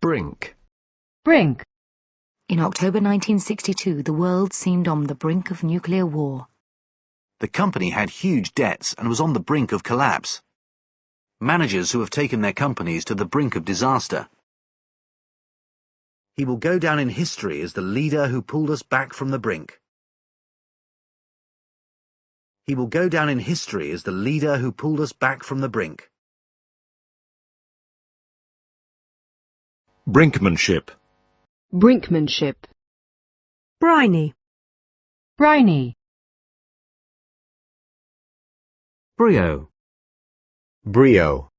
Brink. Brink. In October 1962, the world seemed on the brink of nuclear war. The company had huge debts and was on the brink of collapse. Managers who have taken their companies to the brink of disaster. He will go down in history as the leader who pulled us back from the brink. He will go down in history as the leader who pulled us back from the brink. Brinkmanship. Brinkmanship. Briny. Briny. Brio. Brio.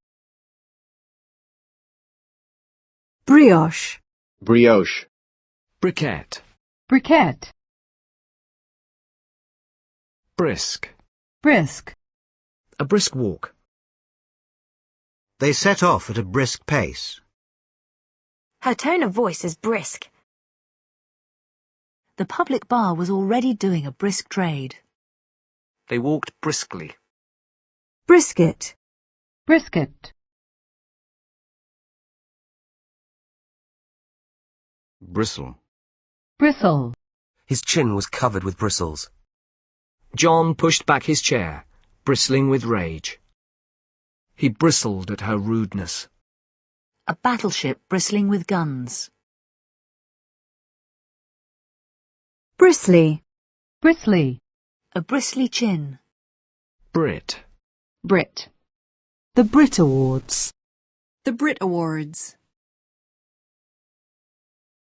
Brioche. Brioche. Briquette. Briquette. Brisk. Brisk. A brisk walk. They set off at a brisk pace. Her tone of voice is brisk. The public bar was already doing a brisk trade. They walked briskly. Brisket. Brisket. Bristle. Bristle. His chin was covered with bristles. John pushed back his chair, bristling with rage. He bristled at her rudeness. A battleship bristling with guns. Bristly. Bristly. A bristly chin. Brit. Brit. The Brit Awards. The Brit Awards.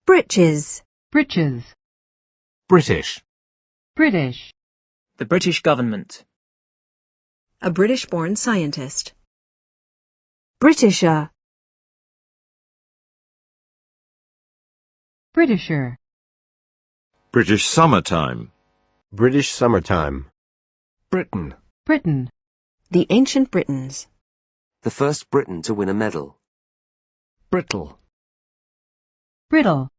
Breeches. Breeches. British. British. The British government. A British-born scientist. Britisher. Britisher. British summertime. British summertime. Britain. Britain. The ancient Britons. The first Briton to win a medal. Brittle. Brittle.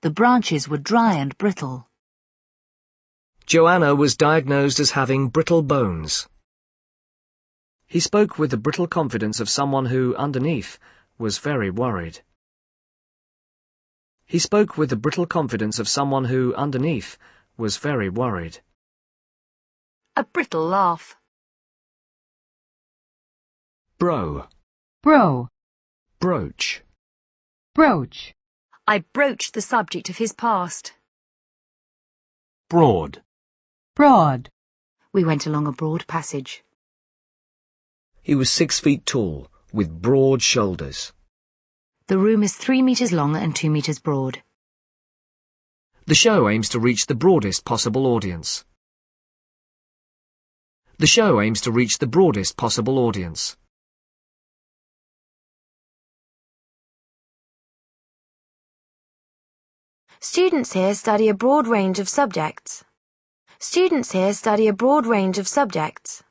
The branches were dry and brittle. Joanna was diagnosed as having brittle bones. He spoke with the brittle confidence of someone who, underneath, was very worried. He spoke with the brittle confidence of someone who, underneath, was very worried. A brittle laugh. Bro. Bro. Brooch. Brooch. I broached the subject of his past. Broad. Broad. We went along a broad passage. He was 6 feet tall, with broad shoulders. The room is 3 meters long and 2 meters broad. The show aims to reach the broadest possible audience. The show aims to reach the broadest possible audience. Students here study a broad range of subjects. Students here study a broad range of subjects.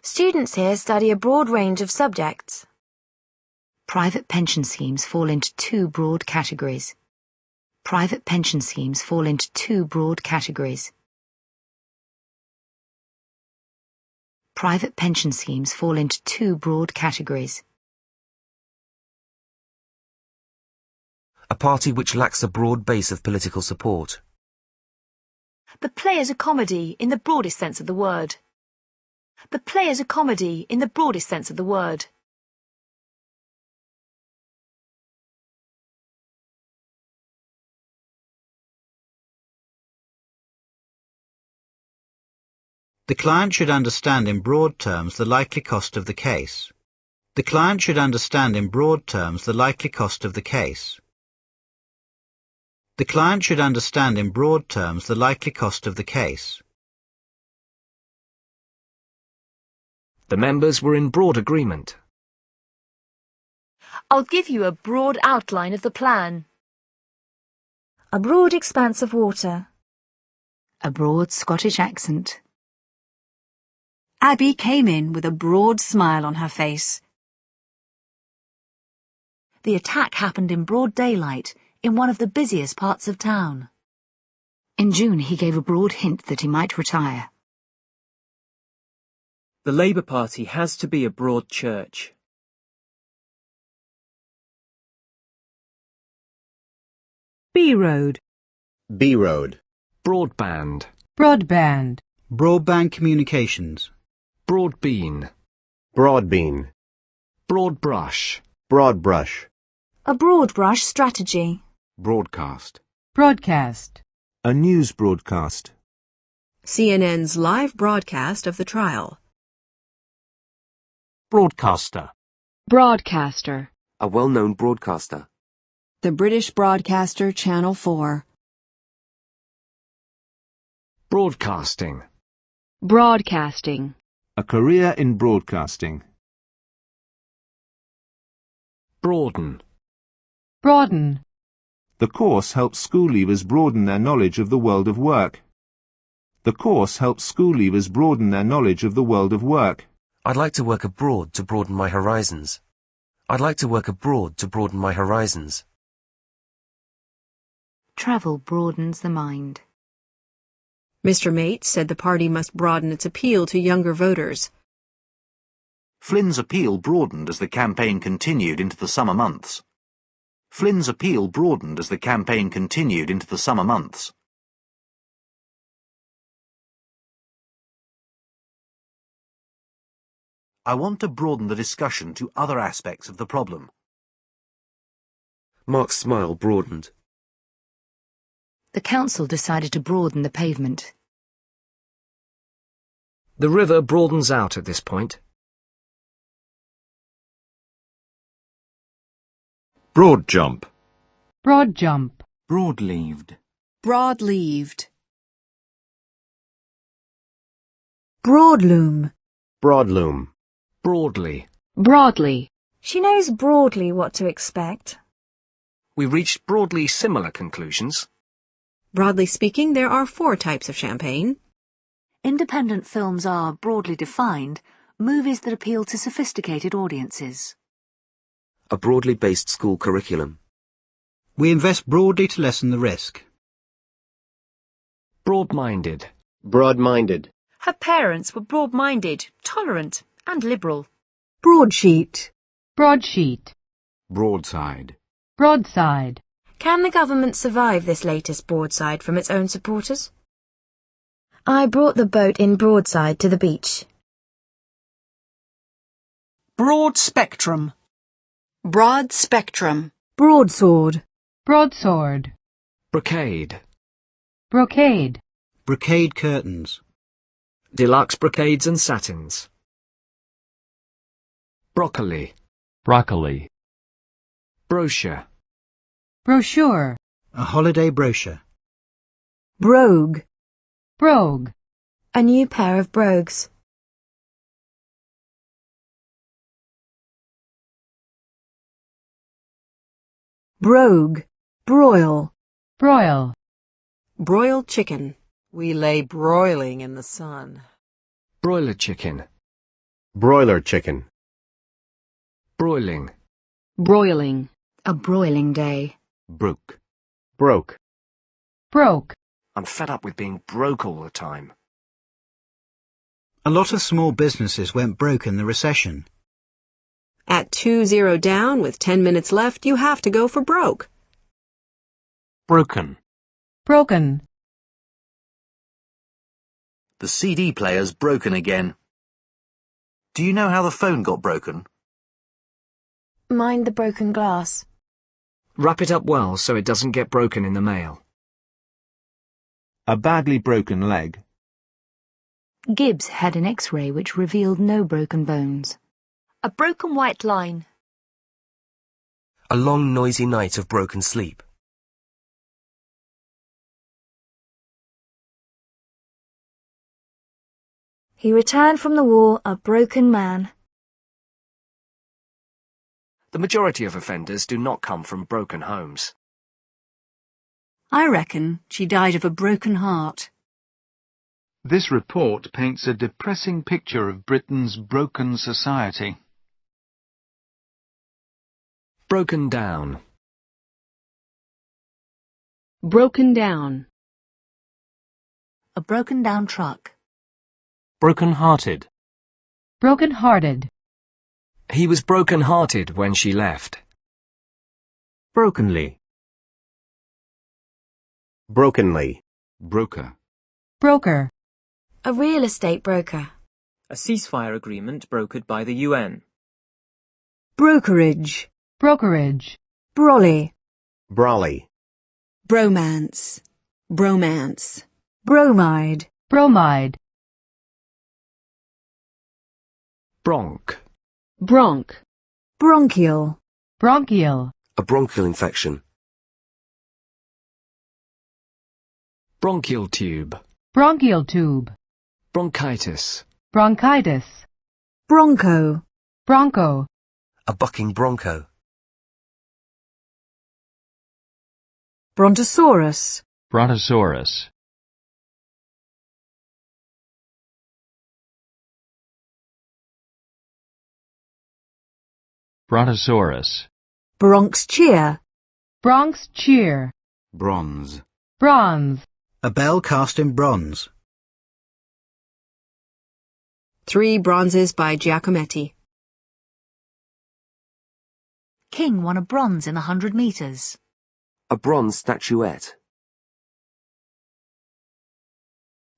Students here study a broad range of subjects. Private pension schemes fall into 2 broad categories. Private pension schemes fall into 2 broad categories. Private pension schemes fall into 2 broad categories. A party which lacks a broad base of political support. The play is a comedy in the broadest sense of the word. The play is a comedy in the broadest sense of the word. The client should understand in broad terms the likely cost of the case. The client should understand in broad terms the likely cost of the case. The client should understand in broad terms the likely cost of the case. The members were in broad agreement. I'll give you a broad outline of the plan. A broad expanse of water. A broad Scottish accent. Abby came in with a broad smile on her face. The attack happened in broad daylight in one of the busiest parts of town. In June he gave a broad hint that he might retire. The Labour Party has to be a broad church. B-road. B-road. Broadband. Broadband. Broadband communications. Broadbean. Broadbean. Broad brush. Broad brush. A broad brush strategy. Broadcast. Broadcast. A news broadcast. CNN's live broadcast of the trial. Broadcaster. Broadcaster. A well-known broadcaster. The British broadcaster Channel 4. Broadcasting. Broadcasting. A career in broadcasting. Broaden. Broaden. The course helps school leavers broaden their knowledge of the world of work. The course helps school leavers broaden their knowledge of the world of work. I'd like to work abroad to broaden my horizons. I'd like to work abroad to broaden my horizons. Travel broadens the mind. Mr. Mate said the party must broaden its appeal to younger voters. Flynn's appeal broadened as the campaign continued into the summer months. Flynn's appeal broadened as the campaign continued into the summer months. I want to broaden the discussion to other aspects of the problem. Mark's smile broadened. The council decided to broaden the pavement. The river broadens out at this point. Broad jump. Broad jump. Broad-leaved. Broad-leaved. Broadloom. Broadloom. Broadly. Broadly. She knows broadly what to expect. We reached broadly similar conclusions. Broadly speaking, there are 4 types of champagne. Independent films are, broadly defined, movies that appeal to sophisticated audiences. A broadly based school curriculum. We invest broadly to lessen the risk. Broad-minded. Broad-minded. Her parents were broad-minded, tolerant, and liberal. Broadsheet. Broadsheet. Broadside. Broadside. Can the government survive this latest broadside from its own supporters? I brought the boat in broadside to the beach. Broad spectrum. Broad spectrum. Broadsword. Broadsword. Brocade. Brocade. Brocade curtains. Deluxe brocades and satins. Broccoli. Broccoli. Brochure. Brochure. A holiday brochure. Brogue. Brogue. A new pair of brogues. Brogue. Broil. Broil. Broiled chicken. We lay broiling in the sun. Broiler chicken. Broiler chicken. Broiling. Broiling. A broiling day. Broke. Broke. Broke. I'm fed up with being broke all the time. A lot of small businesses went broke in the recession. At 2-0 down with 10 minutes left, you have to go for broke. Broken. Broken. The CD player's broken again. Do you know how the phone got broken? Mind the broken glass. Wrap it up well so it doesn't get broken in the mail. A badly broken leg. Gibbs had an X-ray which revealed no broken bones. A broken white line. A long noisy night of broken sleep. He returned from the war a broken man. The majority of offenders do not come from broken homes. I reckon she died of a broken heart. This report paints a depressing picture of Britain's broken society. Broken down. Broken down. A broken down truck. Broken-hearted. Broken-hearted. He was broken-hearted when she left. Brokenly. Brokenly. Broker. Broker. A real estate broker. A ceasefire agreement brokered by the UN. Brokerage. Brokerage. Brolly. Brolly. Bromance. Bromance. Bromide. Bromide. Bronch. Bronch. Bronchial. Bronchial. A bronchial infection. Bronchial tube. Bronchial tube. Bronchitis. Bronchitis. Bronco. Bronco. A bucking bronco. Brontosaurus. Brontosaurus. Brontosaurus. Bronx cheer. Bronx cheer. Bronze. Bronze. A bell cast in bronze. 3 bronzes by Giacometti. King won a bronze in the 100 metres. A bronze statuette.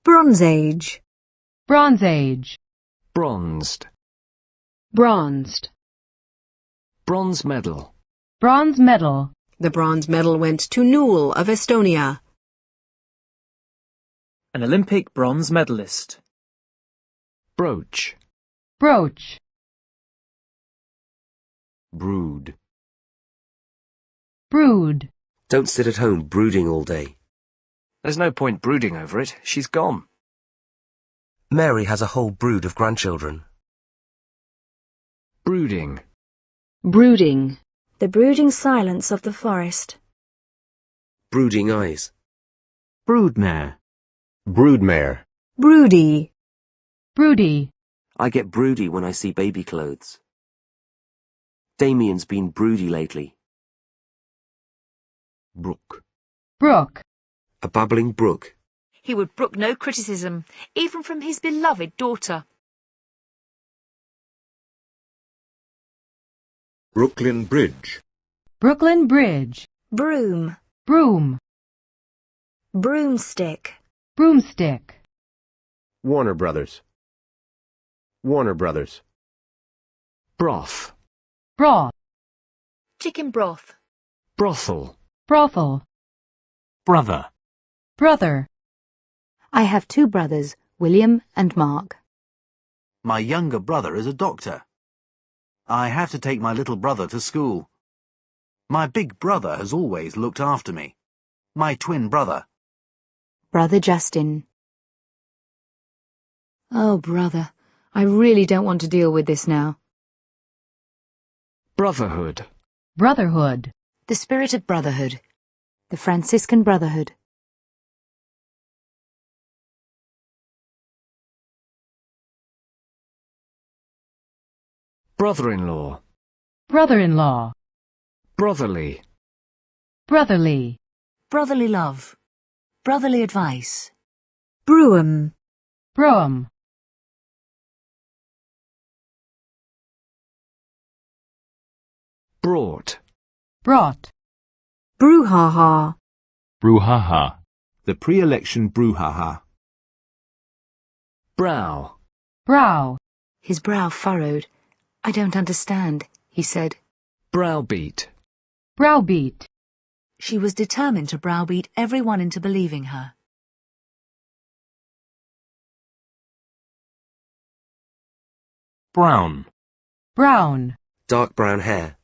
Bronze Age. Bronze Age. Bronzed. Bronzed. Bronze medal. Bronze medal. The bronze medal went to Newell of Estonia. An Olympic bronze medalist. Brooch. Brooch. Brood. Brood. Don't sit at home brooding all day. There's no point brooding over it. She's gone. Mary has a whole brood of grandchildren. Brooding. Brooding. The brooding silence of the forest. Brooding eyes. Broodmare. Broodmare. Broody. Broody. I get broody when I see baby clothes. Damien's been broody lately. Brook. Brook. A babbling brook. He would brook no criticism, even from his beloved daughter. Brooklyn Bridge. Brooklyn Bridge. Broom. Broom. Broomstick. Broomstick. Warner Brothers. Warner Brothers. Broth. Broth. Chicken broth. Brothel. Brothel. Brother. Brother. I have 2 brothers, William and Mark. My younger brother is a doctor. I have to take my little brother to school. My big brother has always looked after me. My twin brother. Brother Justin. Oh, brother, I really don't want to deal with this now. Brotherhood. Brotherhood. The spirit of brotherhood. The Franciscan Brotherhood. Brother-in-law. Brother-in-law. Brotherly. Brotherly. Brotherly love. Brotherly advice. Brougham. Brougham. Brought. Brought. Brouhaha. Brouhaha. The pre-election brouhaha. Brow. Brow. His brow furrowed. I don't understand, he said. Browbeat. Browbeat. She was determined to browbeat everyone into believing her. Brown. Brown. Dark brown hair.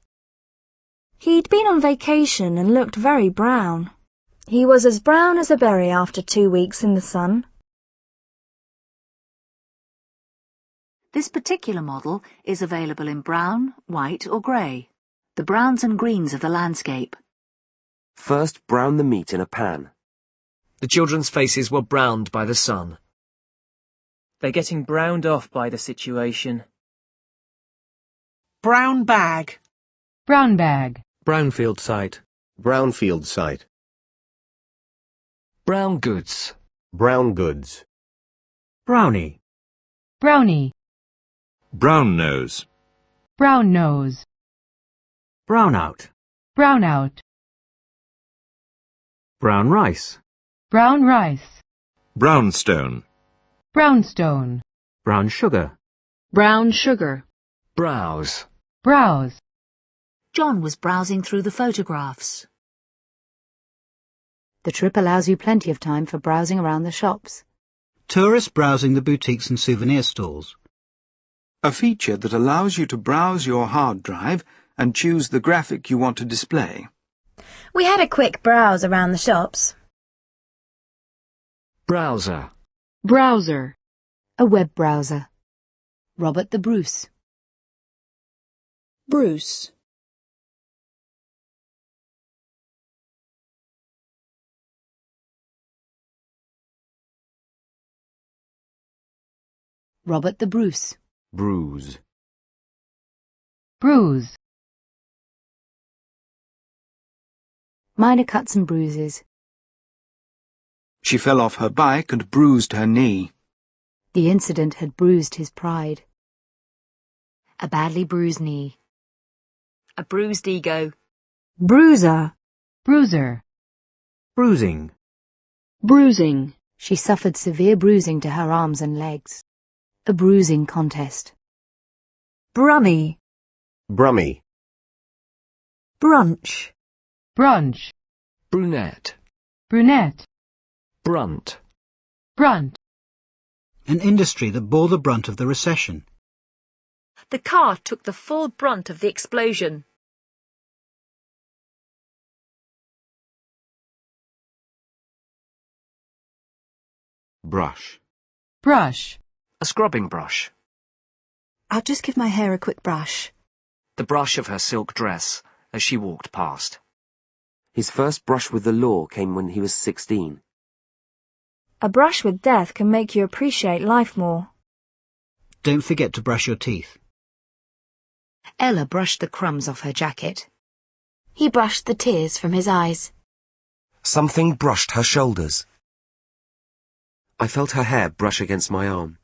He'd been on vacation and looked very brown. He was as brown as a berry after 2 weeks in the sun. This particular model is available in brown, white or grey, the browns and greens of the landscape. First brown the meat in a pan. The children's faces were browned by the sun. They're getting browned off by the situation. Brown bag. Brown bag. Brownfield site. Brownfield site. Brown goods. Brown goods. Brownie. Brownie. Brown nose. Brown nose. Brown out. Brown out. Brown rice. Brown rice. Brownstone. Brownstone. Brown sugar. Brown sugar. Browse. Browse. John was browsing through the photographs. The trip allows you plenty of time for browsing around the shops. Tourists browsing the boutiques and souvenir stalls. A feature that allows you to browse your hard drive and choose the graphic you want to display. We had a quick browse around the shops. Browser. Browser. A web browser. Robert the Bruce. Bruce. Robert the Bruce. Bruise. Bruise. Minor cuts and bruises. She fell off her bike and bruised her knee. The incident had bruised his pride. A badly bruised knee. A bruised ego. Bruiser. Bruiser. Bruising. Bruising. She suffered severe bruising to her arms and legs. A bruising contest. Brummy. Brummy. Brunch. Brunch. Brunette. Brunette. Brunt. Brunt. An industry that bore the brunt of the recession. The car took the full brunt of the explosion. Brush. Brush. A scrubbing brush. I'll just give my hair a quick brush. The brush of her silk dress as she walked past. His first brush with the law came when he was 16. A brush with death can make you appreciate life more. Don't forget to brush your teeth. Ella brushed the crumbs off her jacket. He brushed the tears from his eyes. Something brushed her shoulders. I felt her hair brush against my arm.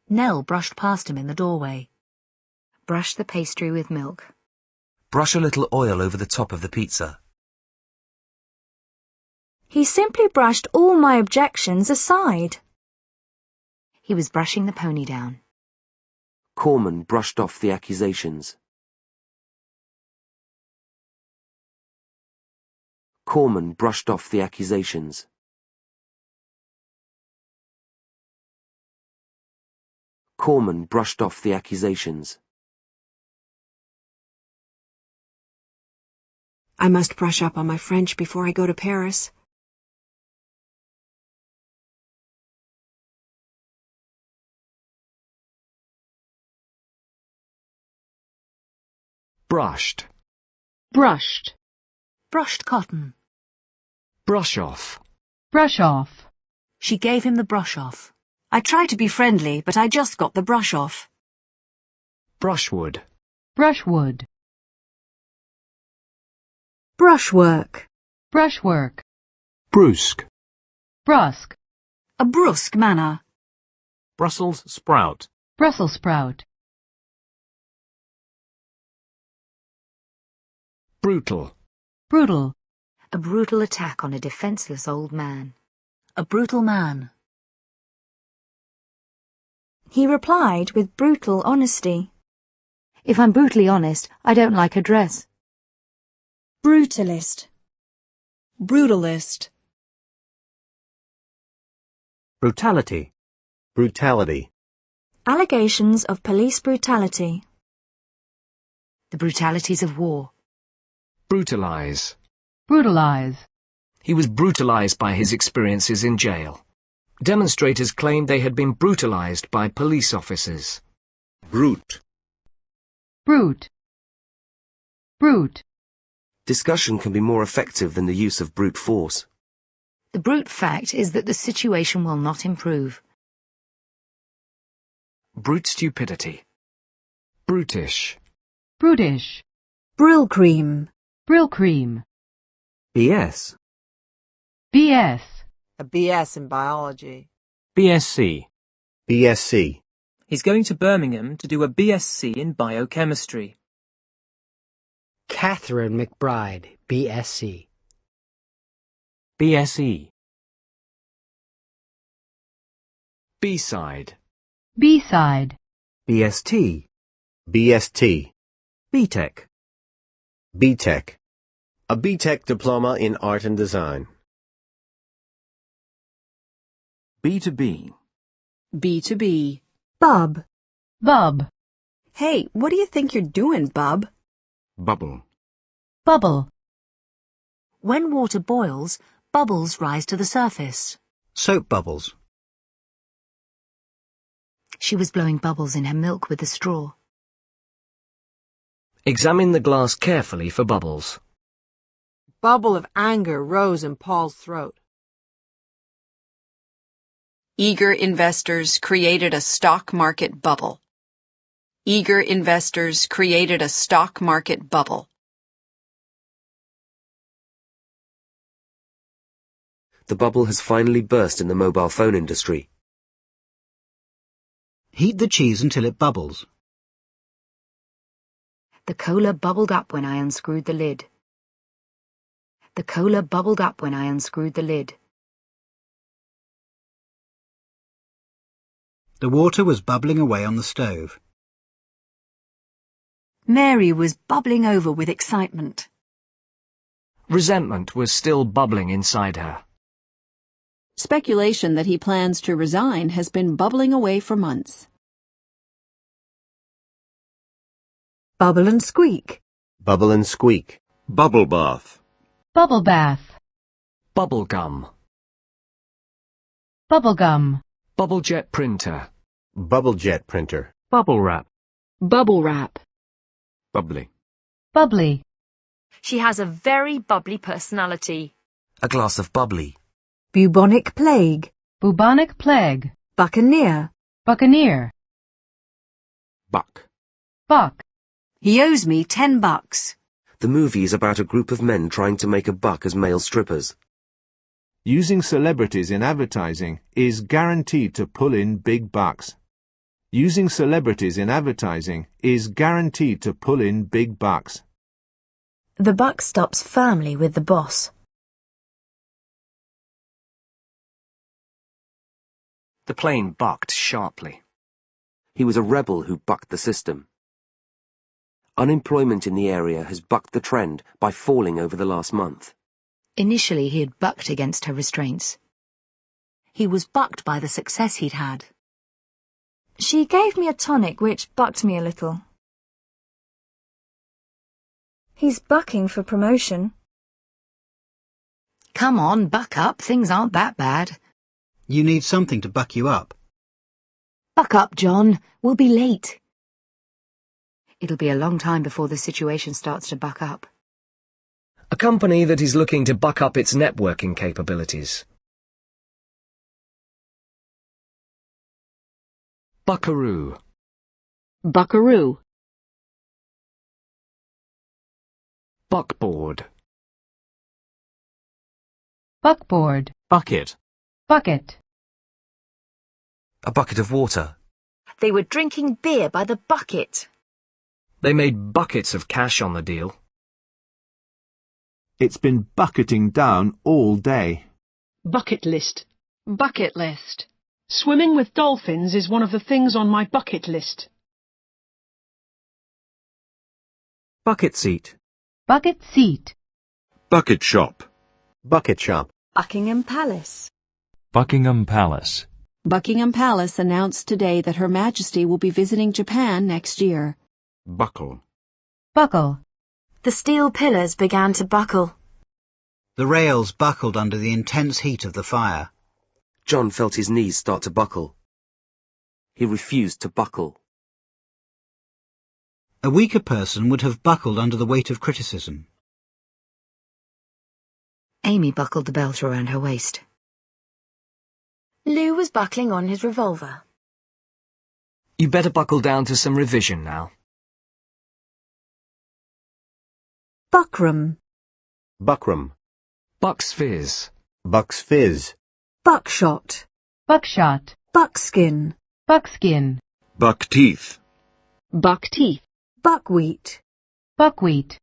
Nell brushed past him in the doorway. Brush the pastry with milk. Brush a little oil over the top of the pizza. He simply brushed all my objections aside. He was brushing the pony down. Corman brushed off the accusations. Corman brushed off the accusations. Corman brushed off the accusations. I must brush up on my French before I go to Paris. Brushed. Brushed. Brushed cotton. Brush off. Brush off. She gave him the brush off. I tried to be friendly, but I just got the brush off. Brushwood. Brushwood. Brushwork. Brushwork. Brusque. Brusque. A brusque manner. Brussels sprout. Brussels sprout. Brutal. Brutal. A brutal attack on a defenseless old man. A brutal man. He replied with brutal honesty. If I'm brutally honest, I don't like her dress. Brutalist. Brutalist. Brutality. Brutality. Allegations of police brutality. The brutalities of war. Brutalize. Brutalize. He was brutalized by his experiences in jail. Demonstrators claimed they had been brutalized by police officers. Brute. Brute. Brute. Discussion can be more effective than the use of brute force. The brute fact is that the situation will not improve. Brute stupidity. Brutish. Brutish. Brill cream. Brill cream. BS. BS. A BS in biology. BSc. BSc. He's going to Birmingham to do a BSc in biochemistry. Catherine McBride, BSc. BSE. B-side. B-side. BST. BST. BTEC. BTEC. A BTEC diploma in art and design. B2B. B2B. Bub. Bub. Hey, what do you think you're doing, bub? Bubble. Bubble. When water boils, bubbles rise to the surface. Soap bubbles. She was blowing bubbles in her milk with a straw. Examine the glass carefully for bubbles. Bubble of anger rose in Paul's throat. Eager investors created a stock market bubble. Eager investors created a stock market bubble. The bubble has finally burst in the mobile phone industry. Heat the cheese until it bubbles. The cola bubbled up when I unscrewed the lid. The cola bubbled up when I unscrewed the lid. The water was bubbling away on the stove. Mary was bubbling over with excitement. Resentment was still bubbling inside her. Speculation that he plans to resign has been bubbling away for months. Bubble and squeak. Bubble and squeak. Bubble bath. Bubble bath. Bubble gum. Bubble gum. Bubble jet printer. Bubble jet printer. Bubble wrap. Bubble wrap. Bubbly. Bubbly. She has a very bubbly personality. A glass of bubbly. Bubonic plague. Bubonic plague. Buccaneer. Buccaneer. Buck. Buck. He owes me $10. The movie is about a group of men trying to make a buck as male strippers. Using celebrities in advertising is guaranteed to pull in big bucks. Using celebrities in advertising is guaranteed to pull in big bucks. The buck stops firmly with the boss. The plane bucked sharply. He was a rebel who bucked the system. Unemployment in the area has bucked the trend by falling over the last month. Initially, he had bucked against her restraints. He was bucked by the success he'd had. She gave me a tonic which bucked me a little. He's bucking for promotion. Come on, buck up. Things aren't that bad. You need something to buck you up. Buck up, John. We'll be late. It'll be a long time before the situation starts to buck up. A company that is looking to buck up its networking capabilities. Buckaroo. Buckaroo. Buckboard. Buckboard. Bucket. Bucket. A bucket of water. They were drinking beer by the bucket. They made buckets of cash on the deal. It's been bucketing down all day. Bucket list. Bucket list. Swimming with dolphins is one of the things on my bucket list. Bucket seat. Bucket seat. Bucket shop. Bucket shop. Buckingham Palace. Buckingham Palace. Buckingham Palace announced today that Her Majesty will be visiting Japan next year. Buckle. Buckle. The steel pillars began to buckle. The rails buckled under the intense heat of the fire. John felt his knees start to buckle. He refused to buckle. A weaker person would have buckled under the weight of criticism. Amy buckled the belt around her waist. Lou was buckling on his revolver. You better buckle down to some revision now. Buckram. Buckram. Buck's Fizz. Buck's Fizz. Buckshot. Buckshot. Buckskin. Buckskin. Buck teeth. Buck teeth. Buckwheat. Buckwheat.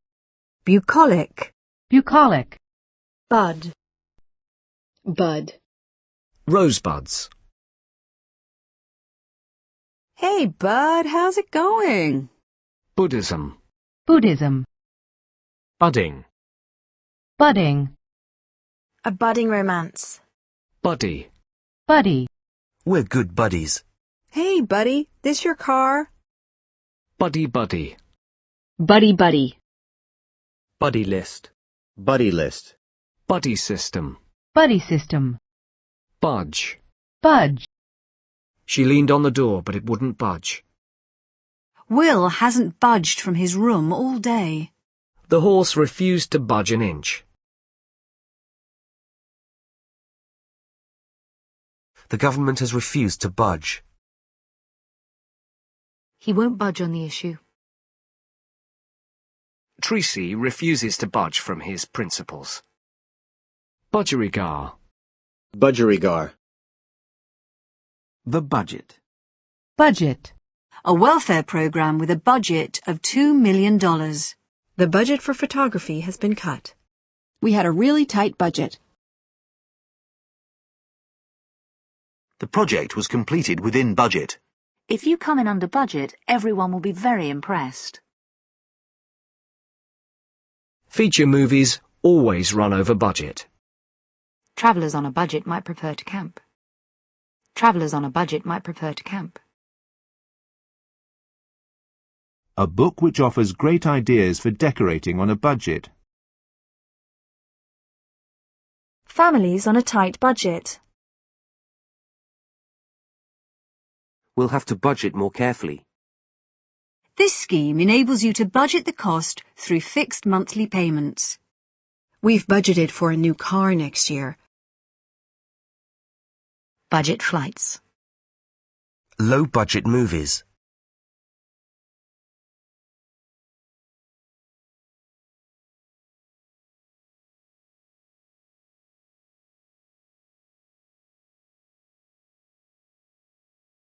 Bucolic. Bucolic. Bud. Bud. Rosebuds. Hey, Bud, how's it going? Buddhism. Buddhism. Budding. Budding. A budding romance. Buddy. Buddy. We're good buddies. Hey, buddy, this your car? Buddy buddy. Buddy buddy. Buddy list. Buddy list. Buddy system. Buddy system. Budge. Budge. She leaned on the door, but it wouldn't budge. Will hasn't budged from his room all day. The horse refused to budge an inch. The government has refused to budge. He won't budge on the issue. Tracy refuses to budge from his principles. Budgerigar. Budgerigar. The budget. Budget. A welfare program with a budget of $2 million. The budget for photography has been cut. We had a really tight budget. The project was completed within budget. If you come in under budget, everyone will be very impressed. Feature movies always run over budget. Travellers on a budget might prefer to camp. Travellers on a budget might prefer to camp. A book which offers great ideas for decorating on a budget. Families on a tight budget. We'll have to budget more carefully. This scheme enables you to budget the cost through fixed monthly payments. We've budgeted for a new car next year. Budget flights. Low-budget movies.